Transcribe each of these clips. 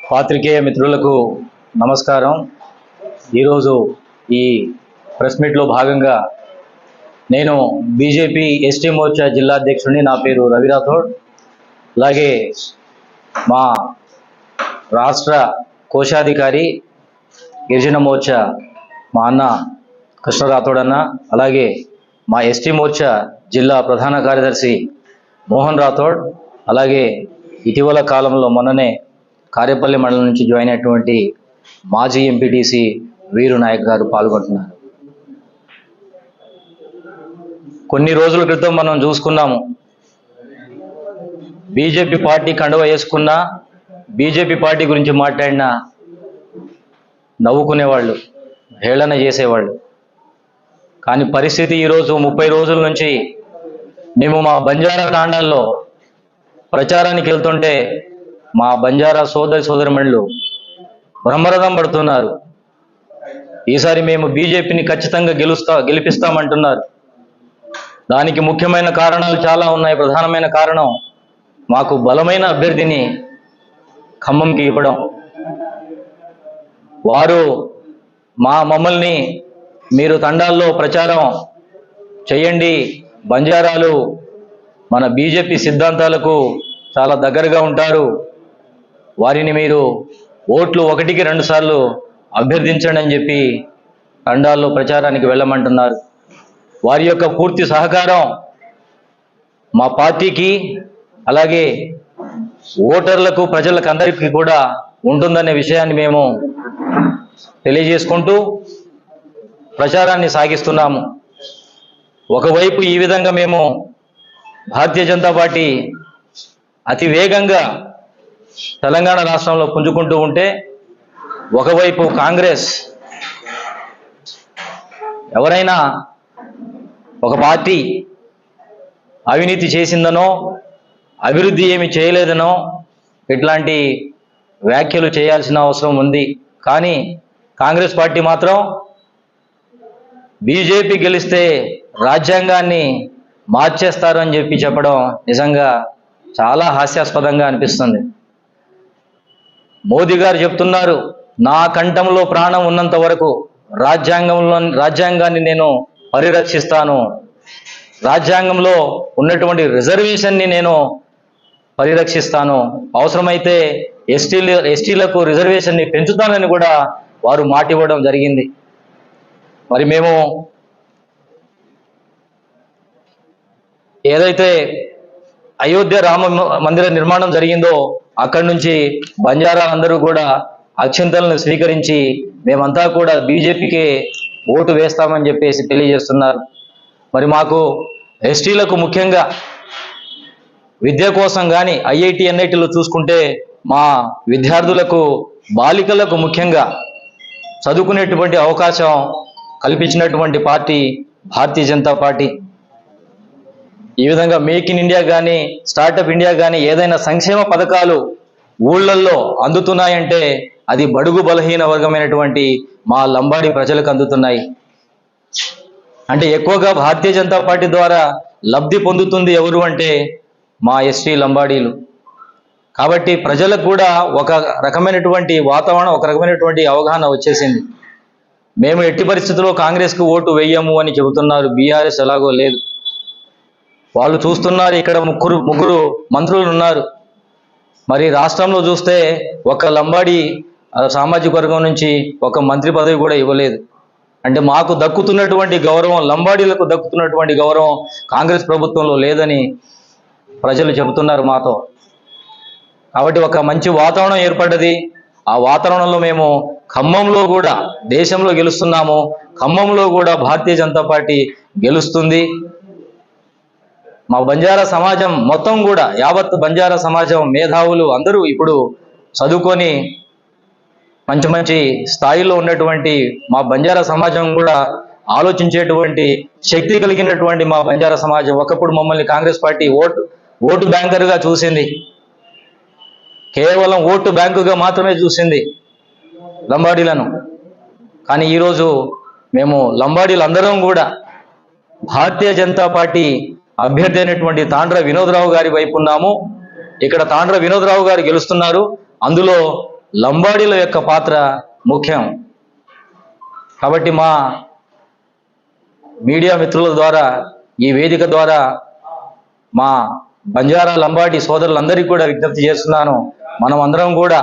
పాత్రికేయ మిత్రులకు నమస్కారం. ఈరోజు ఈ ప్రెస్ మీట్లో భాగంగా నేను బీజేపీ ఎస్టీ మోర్చా జిల్లా అధ్యక్షుడిని. నా పేరు రవి రాథోడ్. అలాగే మా రాష్ట్ర కోశాధికారి గిరిజన మోర్చా మా అన్న కృష్ణ రాథోడ్ అన్న, అలాగే మా ఎస్టీ మోర్చా జిల్లా ప్రధాన కార్యదర్శి మోహన్ రాథోడ్, అలాగే ఇటీవల కాలంలో మొన్ననే కారేపల్లి మండలం నుంచి జాయిన్ అయినటువంటి మాజీ ఎంపీటీసీ వీరు నాయక్ గారు పాల్గొంటున్నారు. కొన్ని రోజుల క్రితం మనం చూసుకున్నాము, బీజేపీ పార్టీ కండువ వేసుకున్నా, బీజేపీ పార్టీ గురించి మాట్లాడినా నవ్వుకునేవాళ్ళు, హేళన చేసేవాళ్ళు. కానీ పరిస్థితి ఈరోజు 30 రోజుల నుంచి మేము మా బంజారా తాండాల్లో ప్రచారానికి వెళ్తుంటే మా బంజారా సోదరిమణులు బ్రహ్మరథం పడుతున్నారు. ఈసారి మేము బీజేపీని ఖచ్చితంగా గెలిపిస్తామంటున్నారు. దానికి ముఖ్యమైన కారణాలు చాలా ఉన్నాయి. ప్రధానమైన కారణం మాకు బలమైన అభ్యర్థిని ఖమ్మంకి ఇవ్వడం. వారు మమ్మల్ని మీరు తండాల్లో ప్రచారం చేయండి, బంజారాలు మన బీజేపీ సిద్ధాంతాలకు చాలా దగ్గరగా ఉంటారు, వారిని మీరు ఓట్లు 1కి 2 సార్లు అభ్యర్థించండి అని చెప్పి తండాల్లో ప్రచారానికి వెళ్ళమంటున్నారు. వారి యొక్క పూర్తి సహకారం మా పార్టీకి, అలాగే ఓటర్లకు, ప్రజలకు అందరికీ కూడా ఉంటుందనే విషయాన్ని మేము తెలియజేసుకుంటూ ప్రచారాన్ని సాగిస్తున్నాము. ఒకవైపు ఈ విధంగా మేము భారతీయ జనతా పార్టీ అతి వేగంగా తెలంగాణ రాష్ట్రంలో పుంజుకుంటూ ఉంటే, ఒకవైపు కాంగ్రెస్ ఎవరైనా ఒక పార్టీ అవినీతి చేసిందనో, అభివృద్ధి ఏమి చేయలేదనో ఇట్లాంటి వ్యాఖ్యలు చేయాల్సిన అవసరం ఉంది. కానీ కాంగ్రెస్ పార్టీ మాత్రం బీజేపీ గెలిస్తే రాజ్యాంగాన్ని మార్చేస్తారు అని చెప్పి చెప్పడం నిజంగా చాలా హాస్యాస్పదంగా అనిపిస్తుంది. మోదీ గారు చెప్తున్నారు, నా కంఠంలో ప్రాణం ఉన్నంత వరకు రాజ్యాంగాన్ని నేను పరిరక్షిస్తాను, రాజ్యాంగంలో ఉన్నటువంటి రిజర్వేషన్ని నేను పరిరక్షిస్తాను, అవసరమైతే ఎస్టీలకు రిజర్వేషన్ని పెంచుతానని కూడా వారు మాట ఇవ్వడం జరిగింది. మరి మేము ఏదైతే అయోధ్య రామ మందిర నిర్మాణం జరిగిందో అక్కడి నుంచి బంజారాలందరూ కూడా అక్షింతలను స్వీకరించి మేమంతా కూడా బీజేపీకే ఓటు వేస్తామని చెప్పేసి తెలియజేస్తున్నారు. మరి మాకు ఎస్టీలకు ముఖ్యంగా విద్య కోసం కానీ ఐఐటి ఎన్ఐటీలో చూసుకుంటే మా విద్యార్థులకు, బాలికలకు ముఖ్యంగా చదువుకునేటువంటి అవకాశం కల్పించినటువంటి పార్టీ భారతీయ జనతా పార్టీ. ఈ విధంగా మేక్ ఇన్ ఇండియా కానీ, స్టార్టప్ ఇండియా కానీ ఏదైనా సంక్షేమ పథకాలు ఊళ్ళల్లో అందుతున్నాయంటే అది బడుగు బలహీన వర్గమైనటువంటి మా లంబాడి ప్రజలకు అందుతున్నాయి. అంటే ఎక్కువగా భారతీయ జనతా పార్టీ ద్వారా లబ్ధి పొందుతుంది ఎవరు అంటే మా ఎస్టీ లంబాడీలు. కాబట్టి ప్రజలకు కూడా ఒక రకమైనటువంటి వాతావరణం, ఒక రకమైనటువంటి అవగాహన వచ్చేసింది. మేము ఎట్టి పరిస్థితుల్లో కాంగ్రెస్కు ఓటు వేయము అని చెబుతున్నారు. బీఆర్ఎస్ ఎలాగో లేదు, వాళ్ళు చూస్తున్నారు. ఇక్కడ ముగ్గురు మంత్రులు ఉన్నారు. మరి రాష్ట్రంలో చూస్తే ఒక లంబాడి సామాజిక వర్గం నుంచి ఒక మంత్రి పదవి కూడా ఇవ్వలేదు. అంటే మాకు దక్కుతున్నటువంటి గౌరవం, లంబాడీలకు దక్కుతున్నటువంటి గౌరవం కాంగ్రెస్ ప్రభుత్వంలో లేదని ప్రజలు చెబుతున్నారు మాతో. కాబట్టి ఒక మంచి వాతావరణం ఏర్పడ్డది. ఆ వాతావరణంలో మేము ఖమ్మంలో కూడా దేశంలో గెలుస్తున్నాము, ఖమ్మంలో కూడా భారతీయ జనతా పార్టీ గెలుస్తుంది. మా బంజారా సమాజం మొత్తం కూడా, యావత్ బంజారా సమాజం మేధావులు అందరూ ఇప్పుడు చదువుకొని మంచి స్థాయిలో ఉన్నటువంటి మా బంజారా సమాజం కూడా ఆలోచించేటువంటి శక్తి కలిగినటువంటి మా బంజారా సమాజం ఒకప్పుడు మమ్మల్ని కాంగ్రెస్ పార్టీ ఓటు బ్యాంకర్గా చూసింది. కేవలం ఓటు బ్యాంకుగా మాత్రమే చూసింది లంబాడీలను. కానీ ఈరోజు మేము లంబాడీలందరం కూడా భారతీయ జనతా పార్టీ అభ్యర్థి అయినటువంటి తాండ్ర వినోదరావు గారి వైపు ఉన్నాము. ఇక్కడ తాండ్ర వినోదరావు గారు గెలుస్తున్నారు. అందులో లంబాడీల యొక్క పాత్ర ముఖ్యం. కాబట్టి మా మీడియా మిత్రుల ద్వారా, ఈ వేదిక ద్వారా మా బంజారా లంబాడి సోదరులందరికీ కూడా విజ్ఞప్తి చేస్తున్నాను. మనం అందరం కూడా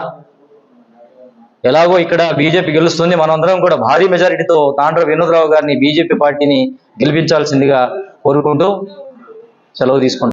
ఎలాగో ఇక్కడ బీజేపీ గెలుస్తుంది, మనమందరం కూడా భారీ మెజారిటీతో తాండ్ర వినోదరావు గారిని, బీజేపీ పార్టీని గెలిపించాల్సిందిగా కోరుకుంటూ సెలవు తీసుకుంటాం.